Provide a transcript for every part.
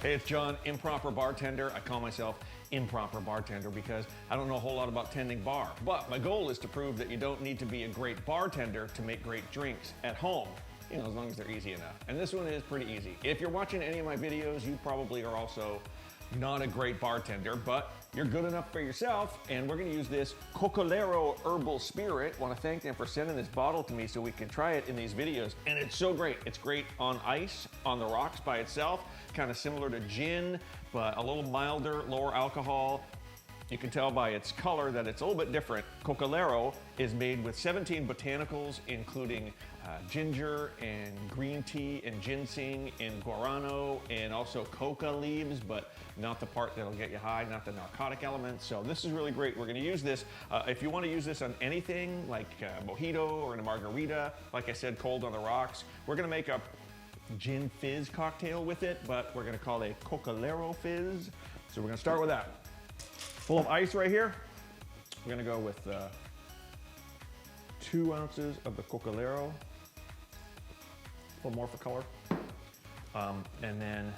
Hey, it's John, Improper Bartender. I call myself Improper Bartender because I don't know a whole lot about tending bar. But my goal is to prove that you don't need to be a great bartender to make great drinks at home. You know, as long as they're easy enough. And this one is pretty easy. If you're watching any of my videos, you probably are also not a great bartender, but you're good enough for yourself, and we're gonna use this Cocalero herbal spirit. Want to thank them for sending this bottle to me so we can try it in these videos, and it's so great. It's great on ice, on the rocks by itself, kind of similar to gin, but a little milder, lower alcohol. You can tell by its color that it's a little bit different. Cocalero is made with 17 botanicals, including ginger and green tea and ginseng and guarana and also coca leaves, but not the part that'll get you high, not the narcotic element. So this is really great. We're gonna use this. If you wanna use this on anything like mojito or in a margarita, like I said, cold on the rocks, we're gonna make a gin fizz cocktail with it, but we're gonna call it a Cocalero Fizz. So we're gonna start with that. Full of ice right here. We're gonna go with 2 ounces of the Cocalero, a little more for color, and then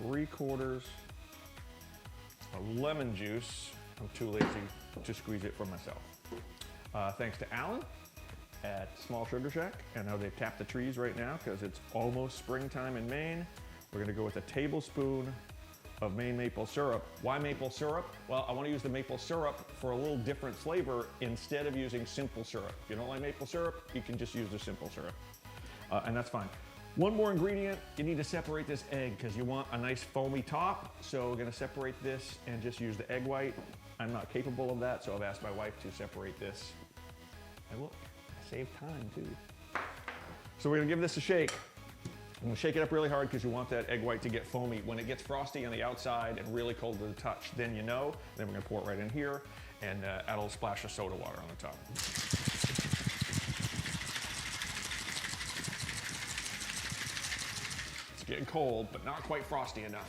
3/4 of lemon juice. I'm too lazy to squeeze it for myself. Thanks to Alan at Small Sugar Shack. I know they've tapped the trees right now because it's almost springtime in Maine. We're gonna go with a tablespoon of Maine maple syrup. Why maple syrup? Well, I want to use the maple syrup for a little different flavor instead of using simple syrup. If you don't like maple syrup, you can just use the simple syrup, and that's fine. One more ingredient, you need to separate this egg because you want a nice foamy top. So we're gonna separate this and just use the egg white. I'm not capable of that, so I've asked my wife to separate this. And look, I saved time too. So we're gonna give this a shake. I'm gonna shake it up really hard because you want that egg white to get foamy. When it gets frosty on the outside and really cold to the touch, then you know. Then we're gonna pour it right in here and add a little splash of soda water on the top. It's getting cold, but not quite frosty enough.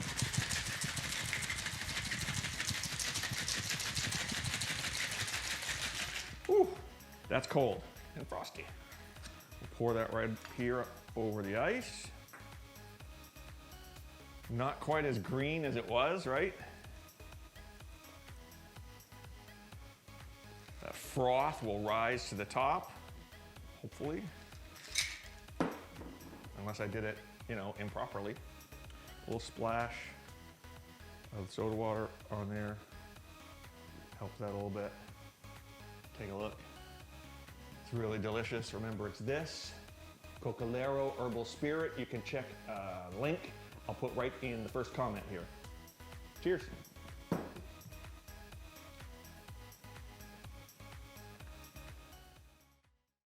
Whew, that's cold and frosty. We'll pour that right here over the ice. Not quite as green as it was, right? That froth will rise to the top, hopefully. Unless I did it, you know, improperly. A little splash of soda water on there. Helps that a little bit. Take a look. It's really delicious. Remember, it's this Cocalero herbal spirit. You can check link I'll put right in the first comment here. Cheers.